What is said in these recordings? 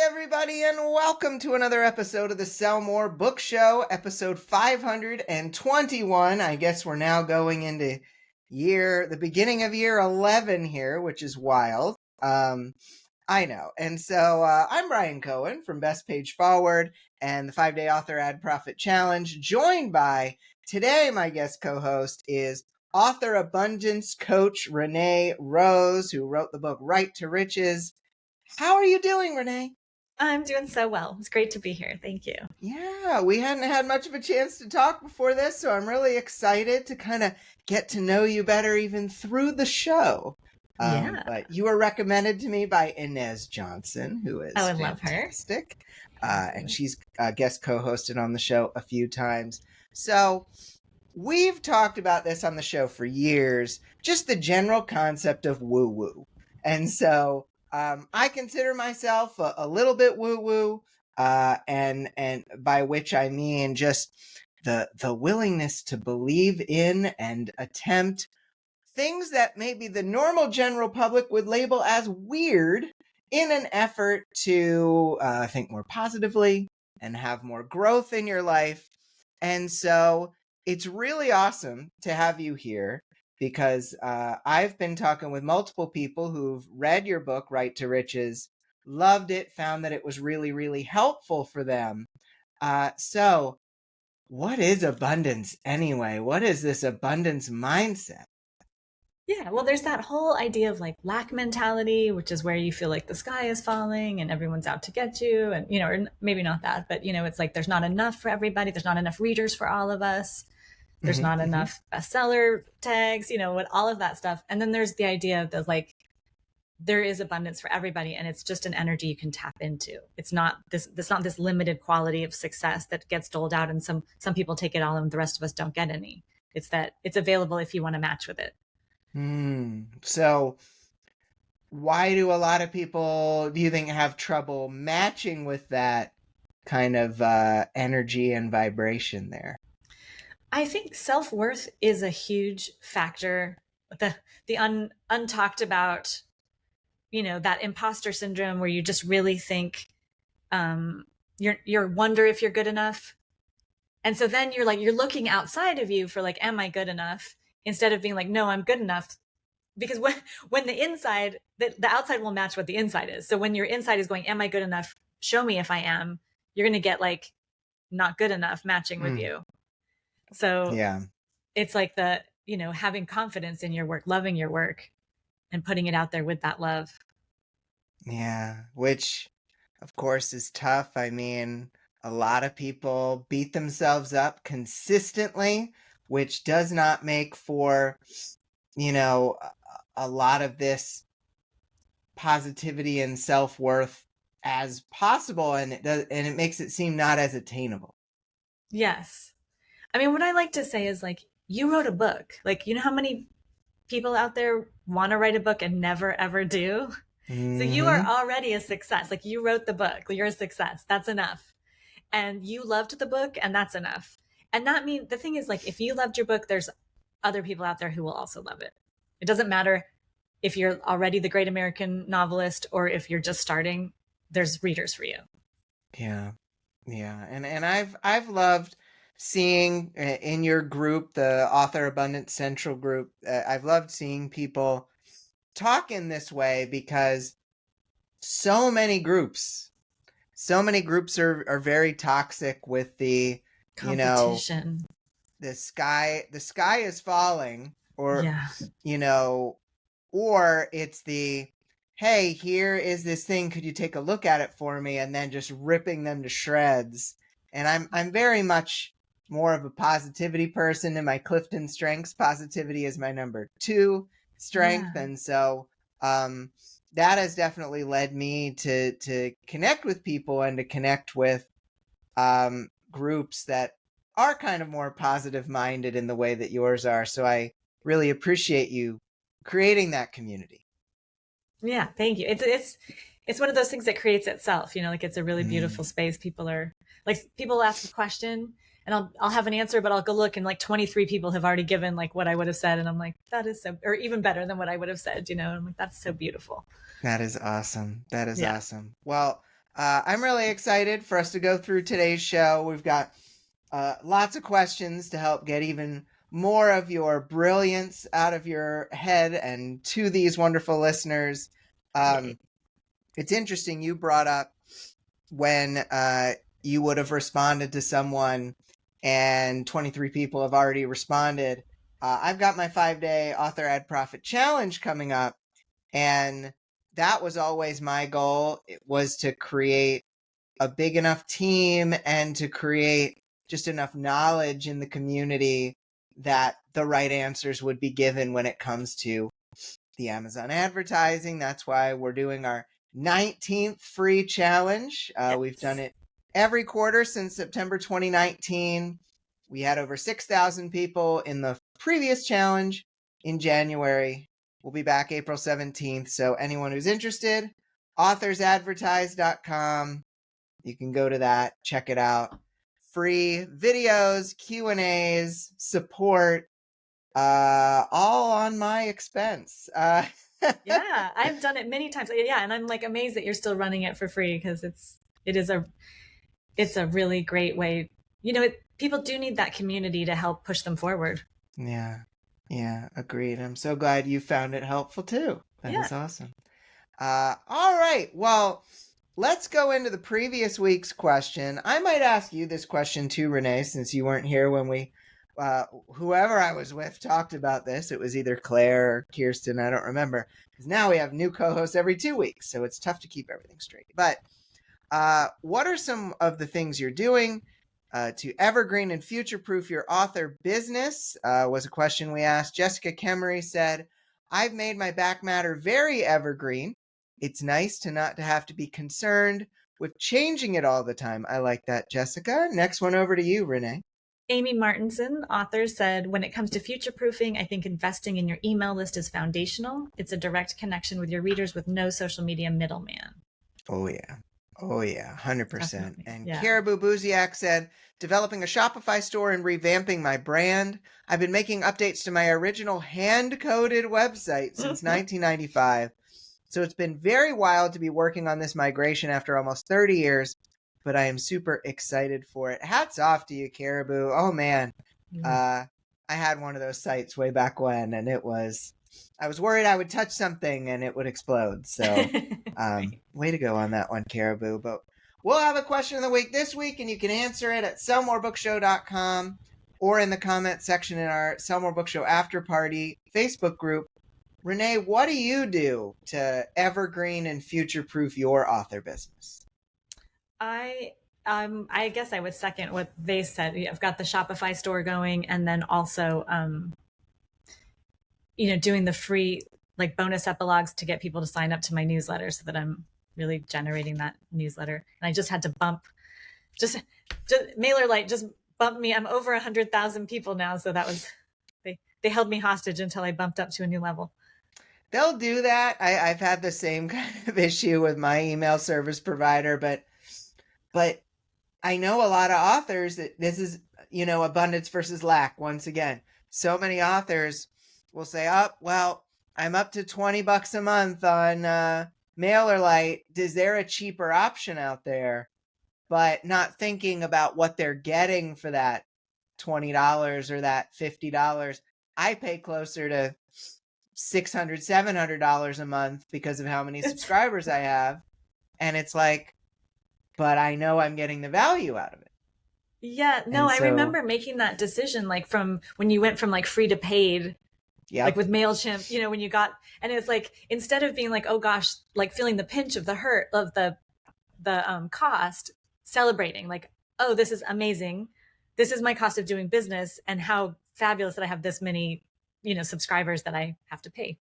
everybody, and welcome to another episode of the Sell More Book Show, episode 521. I guess we're now going into the beginning of year 11 here, which is wild. I know. And so I'm Ryan Cohen from Best Page Forward and the 5-Day Author Ad Profit Challenge, joined by today my guest co-host is author abundance coach Renee Rose, who wrote the book Right to Riches. How are you doing, Renee? I'm doing so well. It's great to be here. Thank you. Yeah, we hadn't had much of a chance to talk before this, so I'm really excited to kind of get to know you better even through the show. But you were recommended to me by Inez Johnson, who is fantastic. Love her. And she's guest co-hosted on the show a few times. So we've talked about this on the show for years, just the general concept of woo-woo. And so I consider myself a little bit woo-woo, and by which I mean just the willingness to believe in and attempt things that maybe the normal general public would label as weird in an effort to think more positively and have more growth in your life. And so it's really awesome to have you here, because I've been talking with multiple people who've read your book, Right to Riches, loved it, found that it was really, really helpful for them. So what is abundance anyway? What is this abundance mindset? Yeah, well, there's that whole idea of like lack mentality, which is where you feel like the sky is falling and everyone's out to get you. And, or maybe not that, but, it's like there's not enough for everybody. There's not enough readers for all of us. There's not enough bestseller tags, what all of that stuff. And then there's the idea that like there is abundance for everybody, and it's just an energy you can tap into. It's not this limited quality of success that gets doled out, and some people take it all and the rest of us don't get any. It's that it's available if you want to match with it. So why do a lot of people, do you think, have trouble matching with that kind of energy and vibration there? I think self-worth is a huge factor. The untalked about, that imposter syndrome where you just really think you're wonder if you're good enough. And so then you're looking outside of you for like, am I good enough? Instead of being like, no, I'm good enough. Because when the inside, the outside will match what the inside is. So when your inside is going, am I good enough? Show me if I am. You're going to get like not good enough matching with you. So yeah, it's like having confidence in your work, loving your work, and putting it out there with that love. Yeah, which of course is tough. I mean, a lot of people beat themselves up consistently, which does not make for, a lot of this positivity and self-worth as possible, and it makes it seem not as attainable. Yes. I mean, what I like to say is like, you wrote a book. Like, how many people out there want to write a book and never ever do? So you are already a success. Like, you wrote the book, you're a success. That's enough. And you loved the book, and that's enough. And that means, the thing is, like, if you loved your book, there's other people out there who will also love it. It doesn't matter if you're already the great American novelist or if you're just starting, there's readers for you. Yeah. Yeah. And I've loved seeing in your group, the Author Abundance Central group, I've loved seeing people talk in this way, because so many groups are very toxic with the competition. The sky is falling, or or it's the, hey, here is this thing, could you take a look at it for me, and then just ripping them to shreds. And I'm very much more of a positivity person. In my Clifton strengths, positivity is my number 2 strength. Yeah. And so that has definitely led me to connect with people and to connect with groups that are kind of more positive minded in the way that yours are. So I really appreciate you creating that community. Yeah, thank you. It's one of those things that creates itself, like it's a really beautiful space. People ask a question and I'll have an answer, but I'll go look and like 23 people have already given like what I would have said. And I'm like, that is so, or even better than what I would have said, and I'm like, that's so beautiful. That is awesome. That is awesome. Well, I'm really excited for us to go through today's show. We've got lots of questions to help get even more of your brilliance out of your head and to these wonderful listeners. It's interesting you brought up when you would have responded to someone and 23 people have already responded. I've got my 5-day Author Ad Profit Challenge coming up, and that was always my goal. It was to create a big enough team and to create just enough knowledge in the community that the right answers would be given when it comes to the Amazon advertising. That's why we're doing our 19th free challenge. We've done it every quarter since September 2019. We had over 6,000 people in the previous challenge in January. We'll be back April 17th. So anyone who's interested, authorsadvertise.com. You can go to that, check it out. Free videos, Q&As, support, all on my expense. Yeah, I've done it many times. Yeah, and I'm like amazed that you're still running it for free because it's a really great way. People do need that community to help push them forward. Yeah, agreed. I'm so glad you found it helpful too. That is awesome. All right, well, let's go into the previous week's question. I might ask you this question too, Renee, since you weren't here when we, whoever I was with talked about this. It was either Claire or Kirsten, I don't remember. Because now we have new co-hosts every 2 weeks, so it's tough to keep everything straight. But what are some of the things you're doing to evergreen and future-proof your author business? Was a question we asked. Jessica Kemery said, I've made my back matter very evergreen. It's nice to not to have to be concerned with changing it all the time. I like that, Jessica. Next one over to you, Renee. Amy Martinson, author, said, when it comes to future-proofing, I think investing in your email list is foundational. It's a direct connection with your readers with no social media middleman. Oh, yeah. 100%. Definitely. And Caribou Buziak said, developing a Shopify store and revamping my brand. I've been making updates to my original hand-coded website since 1995. So it's been very wild to be working on this migration after almost 30 years, but I am super excited for it. Hats off to you, Caribou. Oh, man. I had one of those sites way back when, and I was worried I would touch something and it would explode. So way to go on that one, Caribou. But we'll have a question of the week this week, and you can answer it at sellmorebookshow.com or in the comment section in our Sell More Book Show After Party Facebook group. Renee, what do you do to evergreen and future-proof your author business? I guess I would second what they said. I've got the Shopify store going, and then also, doing the free like bonus epilogues to get people to sign up to my newsletter so that I'm really generating that newsletter. And I just had to just MailerLite just bumped me. I'm over 100,000 people now. So that was, they held me hostage until I bumped up to a new level. They'll do that. I've had the same kind of issue with my email service provider, but I know a lot of authors that this is, abundance versus lack. Once again, so many authors will say, oh, well, I'm up to $20 a month on MailerLite. Is there a cheaper option out there? But not thinking about what they're getting for that $20 or that $50. I pay closer to $600, $700 a month because of how many subscribers I have. And it's like, but I know I'm getting the value out of it. Yeah, no, I remember making that decision, like from when you went from like free to paid, like with MailChimp, when you got, and it's like, instead of being like, oh gosh, like feeling the pinch of the hurt of the cost, celebrating like, oh, this is amazing. This is my cost of doing business, and how fabulous that I have this many, subscribers that I have to pay.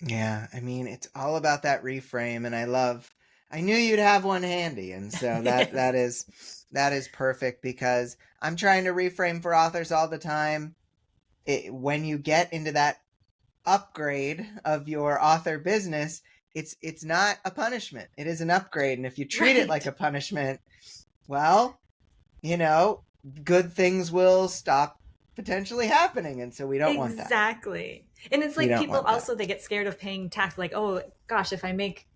Yeah. I mean, it's all about that reframe. And I knew you'd have one handy. And so that is perfect, because I'm trying to reframe for authors all the time. When you get into that upgrade of your author business, it's not a punishment. It is an upgrade. And if you treat it like a punishment, well, good things will stop potentially happening. And so we don't want that. Exactly. And it's like people also, they get scared of paying tax. Like, oh gosh, if I make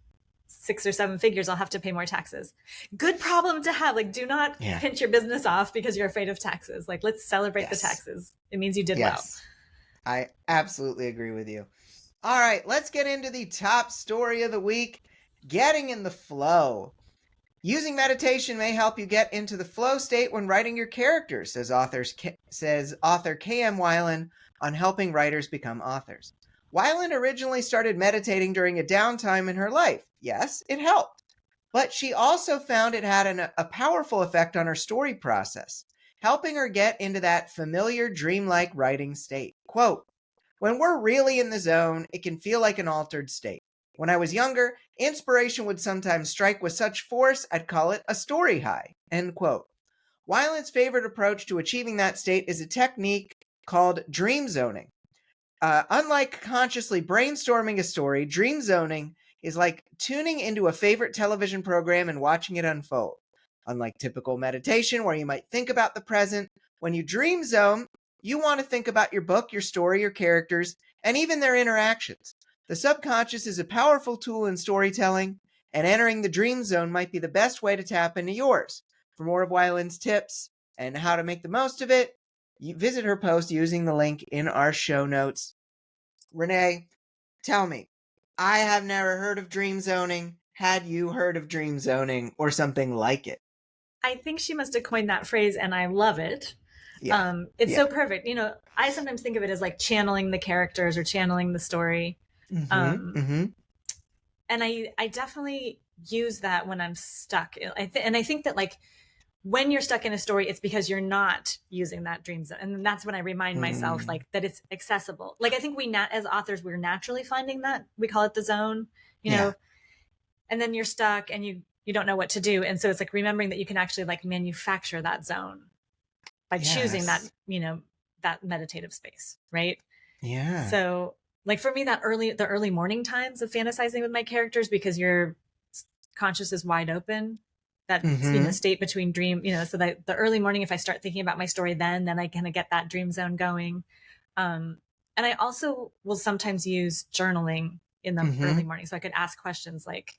6 or 7 figures, I'll have to pay more taxes. Good problem to have. Like, do not pinch your business off because you're afraid of taxes. Like, let's celebrate the taxes. It means you did well. I absolutely agree with you. All right, let's get into the top story of the week, getting in the flow. Using meditation may help you get into the flow state when writing your characters, says author K.M. Weiland on helping writers become authors. Weiland originally started meditating during a downtime in her life. Yes, it helped. But she also found it had a powerful effect on her story process, helping her get into that familiar dreamlike writing state. Quote, when we're really in the zone, it can feel like an altered state. When I was younger, inspiration would sometimes strike with such force, I'd call it a story high. End quote. Weiland's favorite approach to achieving that state is a technique called dream zoning. Unlike consciously brainstorming a story, dream zoning is like tuning into a favorite television program and watching it unfold. Unlike typical meditation, where you might think about the present, when you dream zone, you want to think about your book, your story, your characters, and even their interactions. The subconscious is a powerful tool in storytelling, and entering the dream zone might be the best way to tap into yours. For more of Weiland's tips and how to make the most of it, visit her post using the link in our show notes. Renee, tell me, I have never heard of dream zoning. Had you heard of dream zoning or something like it? I think she must have coined that phrase, and I love it. It's so perfect. You know, I sometimes think of it as like channeling the characters or channeling the story. And I definitely use that when I'm stuck. And I think that like when you're stuck in a story, it's because you're not using that dream zone. And that's when I remind myself like that it's accessible. Like I think as authors, we're naturally finding that. We call it the zone, you know, and then you're stuck and you don't know what to do. And so it's like remembering that you can actually like manufacture that zone by choosing that, you know, that meditative space. Right. Yeah. So like for me, the early morning times of fantasizing with my characters, because your conscious is wide open, that you know, state between dream, you know, so that the early morning, if I start thinking about my story, then I kind of get that dream zone going. And I also will sometimes use journaling in the early morning. So I could ask questions like,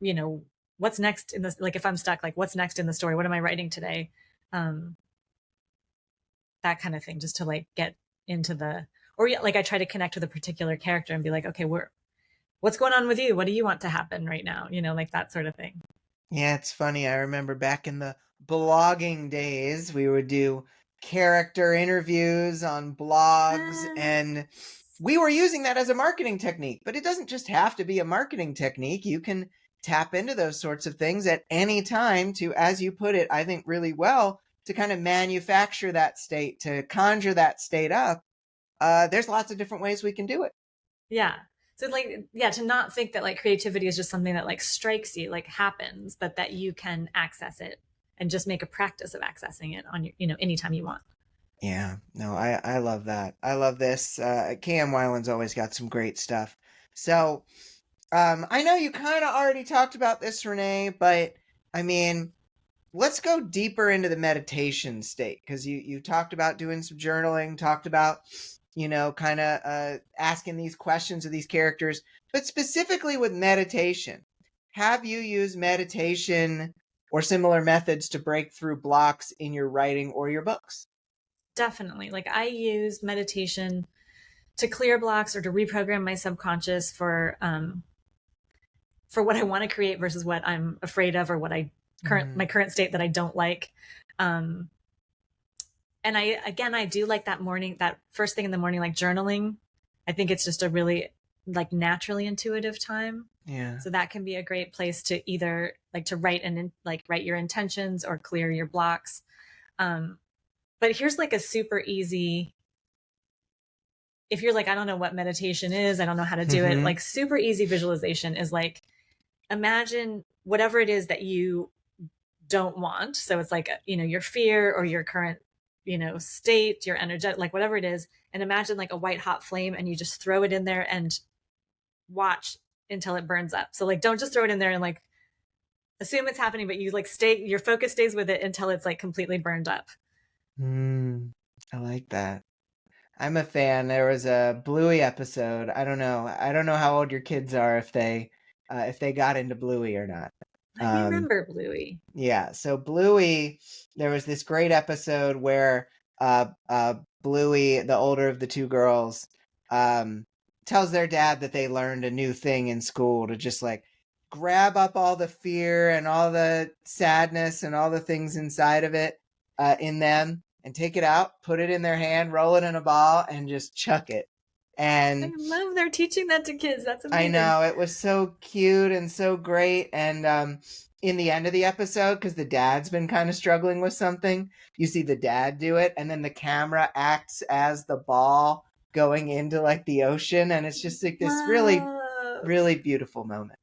you know, what's next in this, like if I'm stuck, like what's next in the story? What am I writing today? That kind of thing, just to like get into or like I try to connect with a particular character and be like, okay, what's going on with you? What do you want to happen right now? You know, like that sort of thing. Yeah, it's funny. I remember back in the blogging days, we would do character interviews on blogs, and we were using that as a marketing technique. But it doesn't just have to be a marketing technique. You can tap into those sorts of things at any time to, as you put it, I think really well, to kind of manufacture that state, to conjure that state up. There's lots of different ways we can do it. Yeah. So like, yeah, to not think that like creativity is just something that like strikes you, like happens, but that you can access it and just make a practice of accessing it on your, you know, anytime you want. Yeah, no, I love that. I love this. K.M. Weiland's always got some great stuff. So, I know you kind of already talked about this, Renee, but I mean, let's go deeper into the meditation state, because you talked about doing some journaling, talked about, you know, kind of asking these questions of these characters, but specifically with meditation, have you used meditation or similar methods to break through blocks in your writing or your books? Definitely. Like I use meditation to clear blocks or to reprogram my subconscious for what I want to create versus what I'm afraid of or what my current state that I don't like. And I do like that first thing in the morning, like journaling. I think it's just a really like naturally intuitive time. Yeah. So that can be a great place to either like to write write your intentions or clear your blocks. But here's like a super easy, if you're like, I don't know what meditation is, I don't know how to do it, like super easy visualization is like, imagine whatever it is that you don't want. So it's like, you know, your fear or your current, you know, state, your energetic, like whatever it is. And imagine like a white hot flame and you just throw it in there and watch until it burns up. So like, don't just throw it in there and like assume it's happening, but you like your focus stays with it until it's like completely burned up. I like that. I'm a fan. There was a Bluey episode. I don't know how old your kids are, if they if they got into Bluey or not. I remember Bluey. Yeah, so Bluey, there was this great episode where Bluey, the older of the two girls, tells their dad that they learned a new thing in school to just like grab up all the fear and all the sadness and all the things inside of it in them and take it out, put it in their hand, roll it in a ball, and just chuck it. And I love they're teaching that to kids. That's amazing. I know, it was so cute and so great. And in the end of the episode, because the dad's been kind of struggling with something, you see the dad do it, and then the camera acts as the ball going into like the ocean, and it's just like this really, really beautiful moment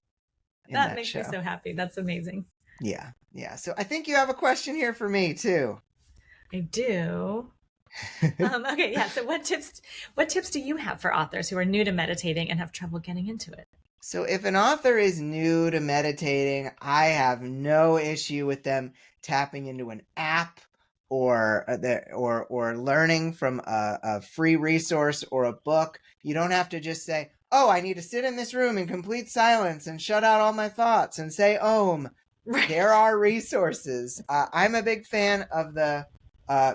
in that makes show. me so happy. That's amazing. Yeah. So I think you have a question here for me too. I do. Okay, yeah. So what tips do you have for authors who are new to meditating and have trouble getting into it? So if an author is new to meditating, I have no issue with them tapping into an app or learning from a free resource or a book. You don't have to just say, "Oh, I need to sit in this room in complete silence and shut out all my thoughts and say Om." Right. There are resources. I'm a big fan of the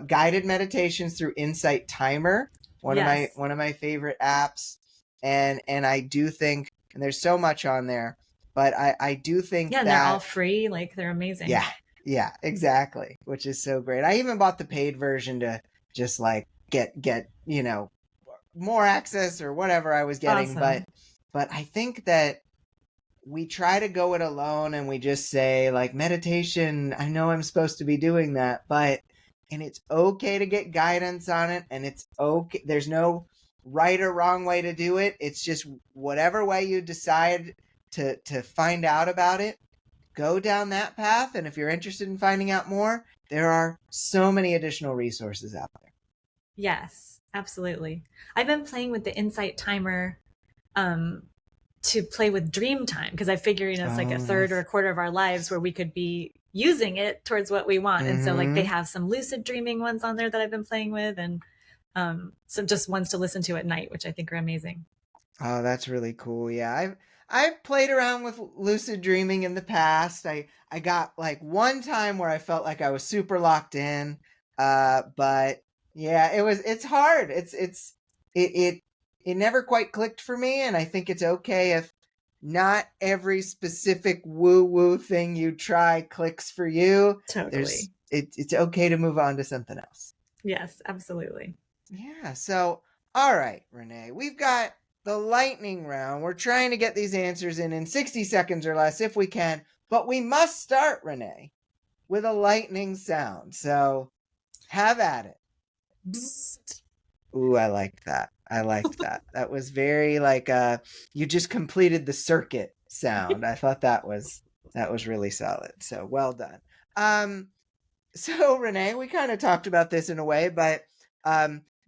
guided meditations through Insight Timer, one of my favorite apps, and I do think, and there's so much on there, but I do think that they're all free, like they're amazing. Yeah, exactly, which is so great. I even bought the paid version to just like get more access or whatever I was getting. Awesome. But I think that we try to go it alone and we just say like meditation, I know I'm supposed to be doing that, and it's okay to get guidance on it, and it's okay. There's no right or wrong way to do it. It's just whatever way you decide to find out about it, go down that path. And if you're interested in finding out more, there are so many additional resources out there. Yes, absolutely. I've been playing with the Insight Timer to play with dream time, because I figure, it's like a third or a quarter of our lives where we could be using it towards what we want. And so like they have some lucid dreaming ones on there that I've been playing with, and some just ones to listen to at night, which I think are amazing. Oh, that's really cool. Yeah, I've played around with lucid dreaming in the past. I got like one time where I felt like I was super locked in. But yeah, it's hard. It never quite clicked for me, and I think it's okay if not every specific woo-woo thing you try clicks for you. Totally. It's okay to move on to something else. Yes, absolutely. Yeah, so, all right, Renee, we've got the lightning round. We're trying to get these answers in 60 seconds or less if we can, but we must start, Renee, with a lightning sound. So, have at it. Bzzzt. Ooh, I liked that. That was very like you just completed the circuit sound. I thought that was really solid. So well done. So Renee, we kind of talked about this in a way, but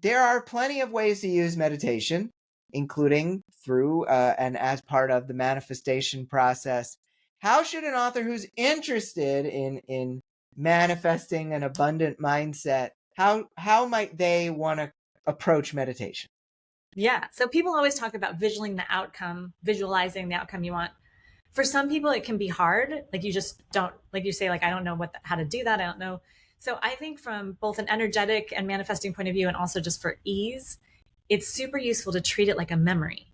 there are plenty of ways to use meditation, including through and as part of the manifestation process. How should an author who's interested in manifesting an abundant mindset, how might they want to approach meditation? Yeah. So people always talk about visualizing the outcome you want. For some people, it can be hard. Like you just don't, like you say, like, I don't know how to do that. I don't know. So I think from both an energetic and manifesting point of view, and also just for ease, it's super useful to treat it like a memory.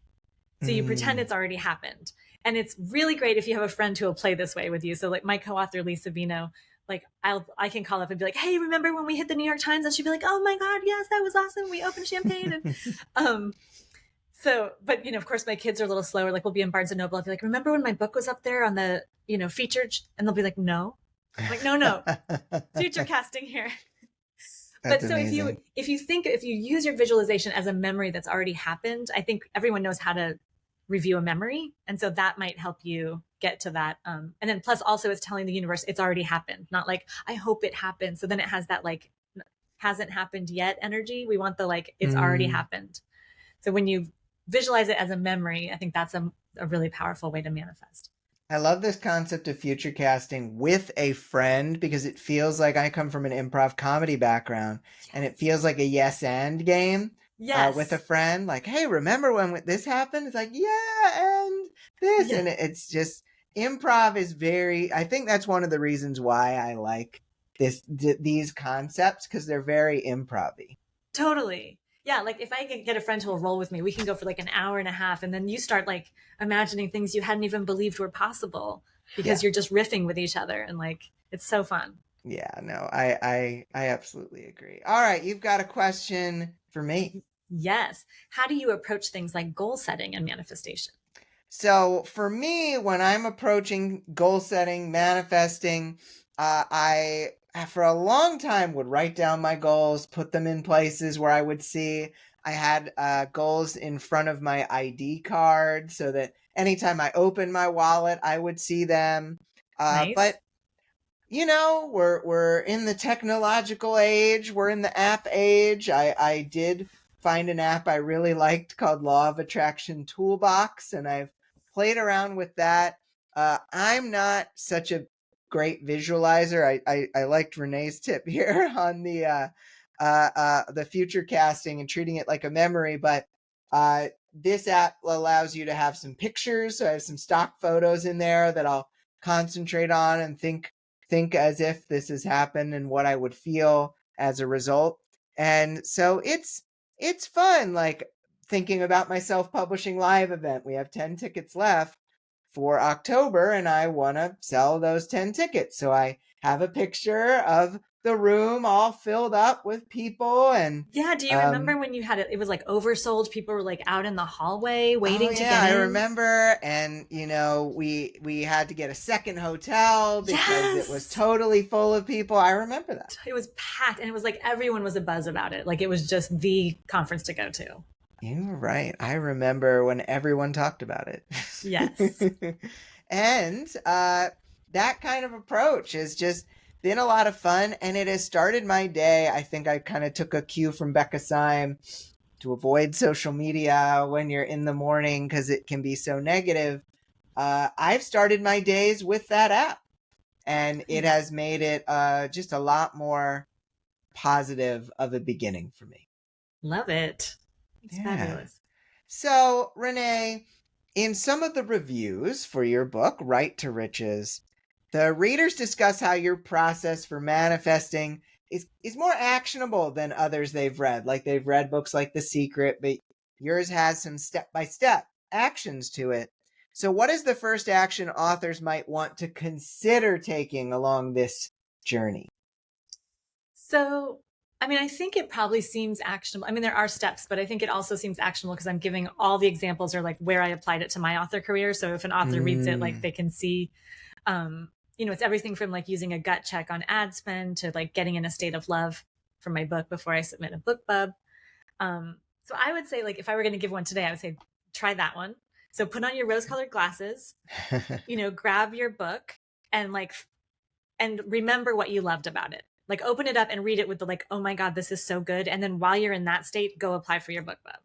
So you pretend it's already happened. And it's really great if you have a friend who will play this way with you. So like my co-author, Lisa Vino, like I can call up and be like, hey, remember when we hit the New York Times? And she'd be like, oh my God, yes, that was awesome. We opened champagne. And so, but of course my kids are a little slower. Like we'll be in Barnes and Noble. I'll be like, remember when my book was up there on the, featured? And they'll be like, no. I'm like, no, future casting here. But so amazing. if you use your visualization as a memory that's already happened, I think everyone knows how to review a memory. And so that might help you get to that. And then plus also it's telling the universe it's already happened, not like, I hope it happens. So then it has that like, hasn't happened yet energy. We want the like, it's already happened. So when you visualize it as a memory, I think that's a really powerful way to manifest. I love this concept of future casting with a friend, because it feels like I come from an improv comedy background, and it feels like a yes and game. Yes. With a friend, like, hey, remember when this happened? It's like, yeah, and this. Yeah. And it's just, improv is very, I think that's one of the reasons why I like these concepts, because they're very improv-y. Totally. Yeah, like if I can get a friend who will roll with me, we can go for like an hour and a half, and then you start like imagining things you hadn't even believed were possible Yeah. because you're just riffing with each other, and like it's so fun. Yeah, no, I absolutely agree. All right, you've got a question for me. Yes. How do you approach things like goal setting and manifestation? So for me, when I'm approaching goal setting, manifesting, I for a long time would write down my goals, put them in places where I would see. I had goals in front of my ID card so that anytime I opened my wallet, I would see them. Nice. But we're in the technological age. We're in the app age. I did find an app I really liked called Law of Attraction Toolbox, and I've played around with that. I'm not such a great visualizer. I liked Renee's tip here on the future casting and treating it like a memory, but this app allows you to have some pictures. So I have some stock photos in there that I'll concentrate on and think as if this has happened and what I would feel as a result. And so it's fun, like thinking about my self-publishing live event. We have 10 tickets left for October, and I want to sell those 10 tickets. So I have a picture of the room all filled up with people. And Yeah, do you remember when you had it? It was like oversold. People were like out in the hallway oh waiting to yeah, get I in. remember. And we had to get a second hotel because it was Yes. totally full of people. I remember that. It was packed, and it was like everyone was a buzz about it. Like it was just the conference to go to. You were right. I remember when everyone talked about Yes. it. And that kind of approach has just been a lot of fun, and it has started my day. I think I kind of took a cue from Becca Syme to avoid social media when you're in the morning because it can be so negative. I've started my days with that app, and it has made it just a lot more positive of a beginning for me. Love it. It's Yeah. fabulous. So, Renee, in some of the reviews for your book, Right to Riches, the readers discuss how your process for manifesting is more actionable than others they've read. Like they've read books like The Secret, but yours has some step-by-step actions to it. So, what is the first action authors might want to consider taking along this journey? So, I mean, I think it probably seems actionable. I mean, there are steps, but I think it also seems actionable because I'm giving all the examples are like where I applied it to my author career. So if an author reads it, like Mm, they can see, it's everything from like using a gut check on ad spend to like getting in a state of love for my book before I submit a book bub. So I would say, like, if I were going to give one today, I would say try that one. So put on your rose colored glasses, grab your book and and remember what you loved about it. Like open it up and read it with the like, oh my God, this is so good. And then while you're in that state, go apply for your book bub.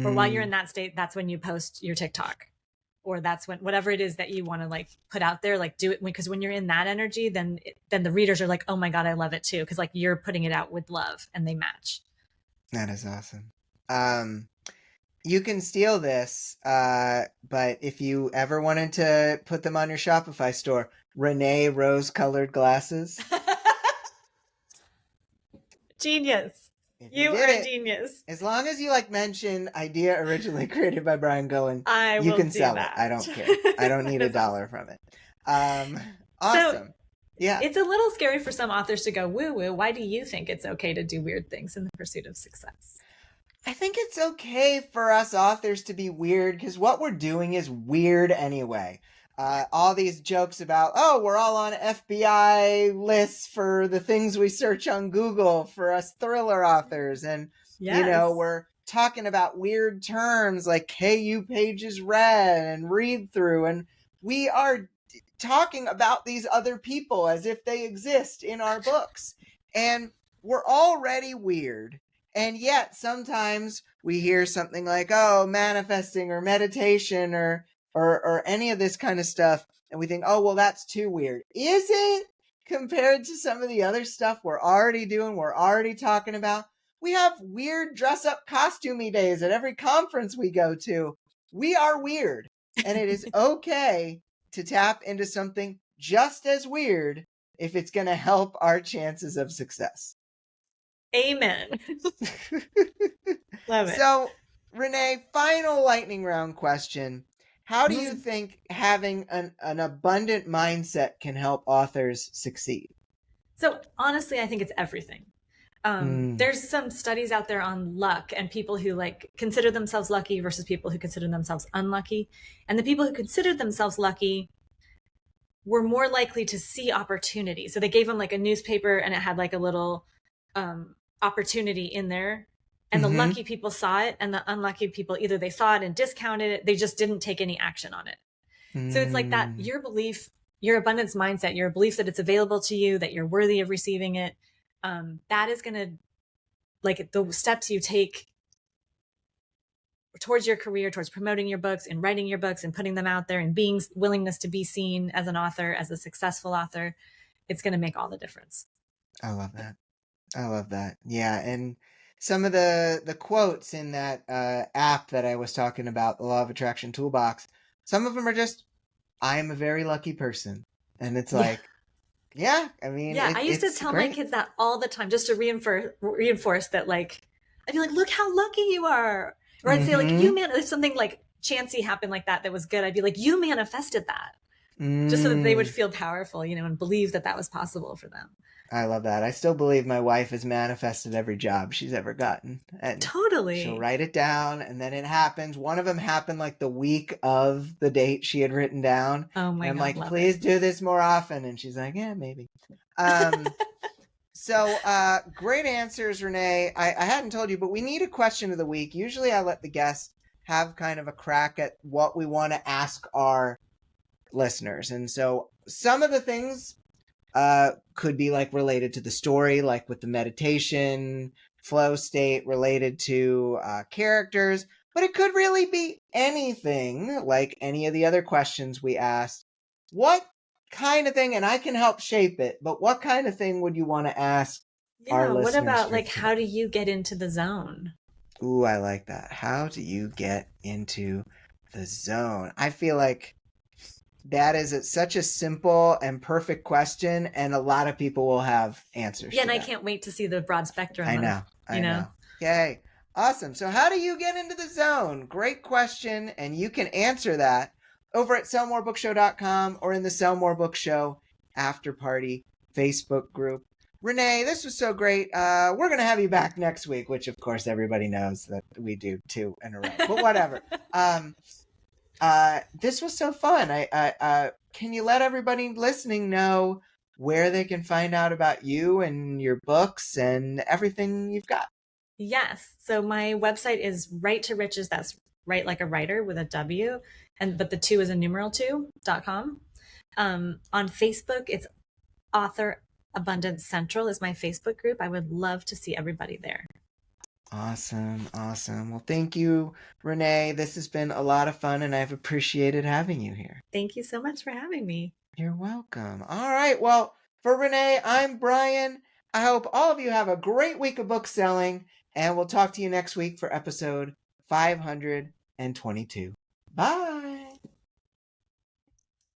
Or while you're mm, in that state, that's when you post your TikTok. Or that's when whatever it is that you want to like put out there, like do it because when you're in that energy, then the readers are like, oh my God, I love it too. Cause like you're putting it out with love and they match. that is awesome. You can steal this, but if you ever wanted to put them on your Shopify store, Renee rose-colored glasses. Genius. If you You did are a it, genius. as long as you mention idea originally created by Brian Goen, I you will can do sell it. I that. don't care. I don't need a That's awesome. dollar from it. Um, So awesome. Yeah. it's a little scary for some authors to go woo woo. Why do you think it's okay to do weird things in the pursuit of success? I think it's okay for us authors to be weird because what we're doing is weird anyway. All these jokes about, oh, we're all on FBI lists for the things we search on Google for us thriller authors. And, Yes. we're talking about weird terms like KU pages read and read through. And we are talking about these other people as if they exist in our books. And we're already weird. And yet sometimes we hear something like, oh, manifesting or meditation or any of this kind of stuff. And we think, oh, well, that's too weird. Is it compared to some of the other stuff we're already doing, we're already talking about? We have weird dress up costumey days at every conference we go to. We are weird. and it is okay to tap into something just as weird if it's going to help our chances of success. Amen. Love it. So, Renee, final lightning round question. How do you think having an abundant mindset can help authors succeed? So honestly, I think it's everything. There's some studies out there on luck and people who like consider themselves lucky versus people who consider themselves unlucky. And the people who considered themselves lucky were more likely to see opportunity. So they gave them like a newspaper and it had like a little opportunity in there. And the lucky people saw it, and the unlucky people, either they saw it and discounted it, they just didn't take any action on it. So it's like that, your belief, your abundance mindset, your belief that it's available to you, that you're worthy of receiving it, that is going to, like, the steps you take towards your career, towards promoting your books and writing your books and putting them out there and being willingness to be seen as an author, as a successful author, it's going to make all the difference. I love that. I love that. Yeah, and some of the quotes in that app that I was talking about, the Law of Attraction Toolbox, some of them are just, I am a very lucky person. And it's like, yeah, I mean, I used to tell my kids that all the time, just to reinforce that, like, I'd be like, look how lucky you are. Or I'd say, like, if something like chancy happened like that was good, I'd be like, you manifested that. Just so that they would feel powerful, and believe that that was possible for them. I love that. I still believe my wife has manifested every job she's ever gotten. And totally. She'll write it down, and then it happens. One of them happened like the week of the date she had written down. Oh my God. I'm like, please do this more often. And she's like, yeah, maybe. So great answers, Renee. I hadn't told you, but we need a question of the week. Usually I let the guests have kind of a crack at what we want to ask our listeners. And so some of the things could be like related to the story, like with the meditation flow state, related to characters, but it could really be anything, like any of the other questions we asked. What kind of thing, and I can help shape it, but what kind of thing would you want to ask our listeners? What about, like, how do you get into the zone? Ooh, I like that. How do you get into the zone? I feel like that is such a simple and perfect question, and a lot of people will have answers. Yeah, and I can't wait to see the broad spectrum. I know. Okay, awesome. So how do you get into the zone? Great question, and you can answer that over at sellmorebookshow.com or in the Sell More Book Show After Party Facebook group. Renee, this was so great. We're going to have you back next week, which of course everybody knows that we do 2 in a row, but whatever. This was so fun. Can you let everybody listening know where they can find out about you and your books and everything you've got? Yes. So my website is Write to Riches. That's write like a writer with a W, but the 2 is a numeral 2.com. On Facebook, it's Author Abundance Central is my Facebook group. I would love to see everybody there. Awesome. Well, thank you, Renee. This has been a lot of fun, and I've appreciated having you here. Thank you so much for having me. You're welcome. All right. Well, for Renee, I'm Brian. I hope all of you have a great week of book selling, and we'll talk to you next week for episode 522. Bye.